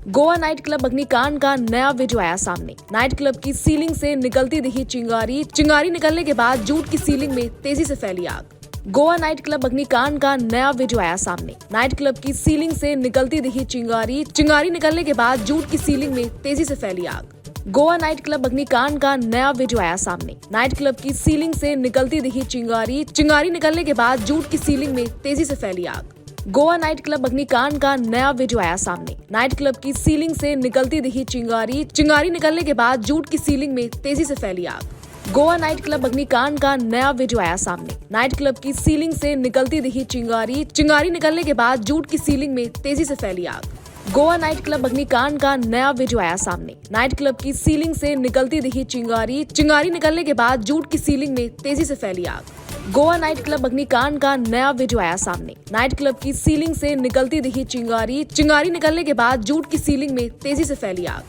Goa night club अग्निकांड का नया वीडियो आया सामने। नाइट क्लब की सीलिंग से निकलती दिखी चिंगारी। चिंगारी निकलने के बाद जूट की सीलिंग में तेजी से फैली आग। गोवा नाइट क्लब अग्निकांड का नया वीडियो आया सामने। नाइट क्लब की सीलिंग से निकलती दिखी चिंगारी। चिंगारी निकलने के बाद जूट की सीलिंग में तेजी से फैली आग। गोवा नाइट क्लब अग्निकांड का नया वीडियो आया सामने। नाइट क्लब की सीलिंग से निकलती दिखी चिंगारी। चिंगारी निकलने के बाद जूट की सीलिंग में तेजी से फैली आग। गोवा नाइट क्लब अग्निकांड का नया वीडियो आया सामने। नाइट क्लब की सीलिंग से निकलती दिखी चिंगारी। चिंगारी निकलने के बाद जूट की सीलिंग में तेजी से फैली आग। गोवा नाइट क्लब अग्निकांड का नया वीडियो आया सामने। नाइट क्लब की सीलिंग से निकलती दिखी चिंगारी। चिंगारी निकलने के बाद जूट की सीलिंग में तेजी से फैली आग। गोवा नाइट क्लब अग्निकांड का नया वीडियो आया सामने। नाइट क्लब की सीलिंग से निकलती दिखी चिंगारी। चिंगारी निकलने के बाद जूट की सीलिंग में तेजी से फैली आग। गोवा नाइट क्लब अग्निकांड का नया वीडियो आया सामने। नाइट क्लब की सीलिंग से निकलती दिखी चिंगारी। चिंगारी निकलने के बाद जूट की सीलिंग में तेजी से फैली आग।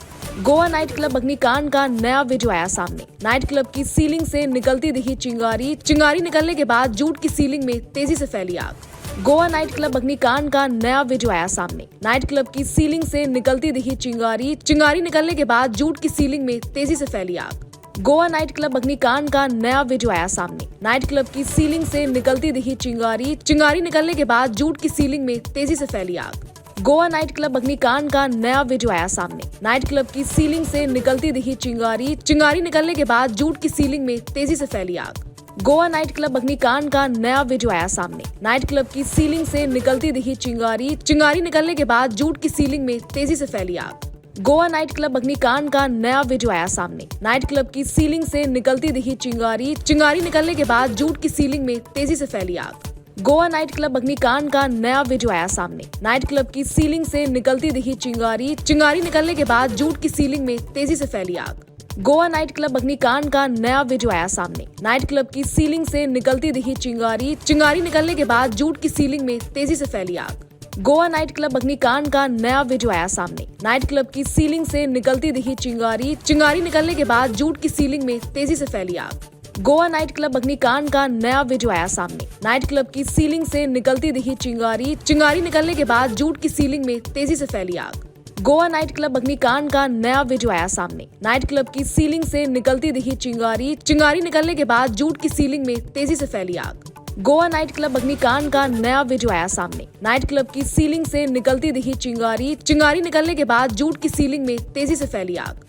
गोवा नाइट क्लब अग्निकांड का नया वीडियो आया सामने। नाइट क्लब की सीलिंग से निकलती दिखी चिंगारी। चिंगारी निकलने के बाद जूट की सीलिंग में तेजी से फैली आग। गोवा नाइट क्लब अग्निकांड का नया वीडियो आया सामने। नाइट क्लब की सीलिंग से निकलती दिखी चिंगारी। चिंगारी निकलने के बाद जूट की सीलिंग में तेजी से फैली आग। गोवा नाइट क्लब अग्निकांड का नया वीडियो आया सामने। नाइट क्लब की सीलिंग से निकलती दिखी चिंगारी। चिंगारी निकलने के बाद जूट की सीलिंग में तेजी से फैली आग। गोवा नाइट क्लब अग्निकांड का नया वीडियो आया सामने। नाइट क्लब की सीलिंग से निकलती दिखी चिंगारी। चिंगारी निकलने के बाद जूट की सीलिंग में तेजी से फैली आग। गोवा नाइट क्लब अग्निकांड का नया वीडियो आया सामने। नाइट क्लब की सीलिंग से निकलती दिखी चिंगारी। चिंगारी निकलने के बाद जूट की सीलिंग में तेजी से फैली आग। गोवा नाइट क्लब अग्निकांड का नया वीडियो आया सामने। नाइट क्लब की सीलिंग से निकलती दिखी चिंगारी। चिंगारी निकलने के बाद जूट की सीलिंग में तेजी से फैली आग। गोवा नाइट क्लब अग्निकांड का नया वीडियो आया सामने। नाइट क्लब की सीलिंग से निकलती दिखी चिंगारी। चिंगारी निकलने के बाद जूट की सीलिंग में तेजी से फैली आग। गोवा नाइट क्लब अग्निकांड का नया वीडियो आया सामने। नाइट क्लब की सीलिंग से निकलती दिखी चिंगारी। चिंगारी निकलने के बाद जूट की सीलिंग में तेजी से फैली आग। गोवा नाइट क्लब अग्निकांड का नया वीडियो आया सामने। नाइट क्लब की सीलिंग से निकलती दिखी चिंगारी। चिंगारी निकलने के बाद जूट की सीलिंग में तेजी से फैली आग। गोवा नाइट क्लब अग्निकांड का नया वीडियो आया सामने। नाइट क्लब की सीलिंग से निकलती दिखी चिंगारी। चिंगारी निकलने के बाद जूट की सीलिंग में तेजी से फैली आग। गोवा नाइट क्लब अग्निकांड का नया वीडियो आया सामने। नाइट क्लब की सीलिंग से निकलती दिखी चिंगारी। चिंगारी निकलने के बाद जूट की सीलिंग में तेजी से फैली आग। गोवा नाइट क्लब अग्निकांड का नया वीडियो आया सामने। नाइट क्लब की सीलिंग से निकलती दिखी चिंगारी। चिंगारी निकलने के बाद जूट की सीलिंग में तेजी से फैली आग।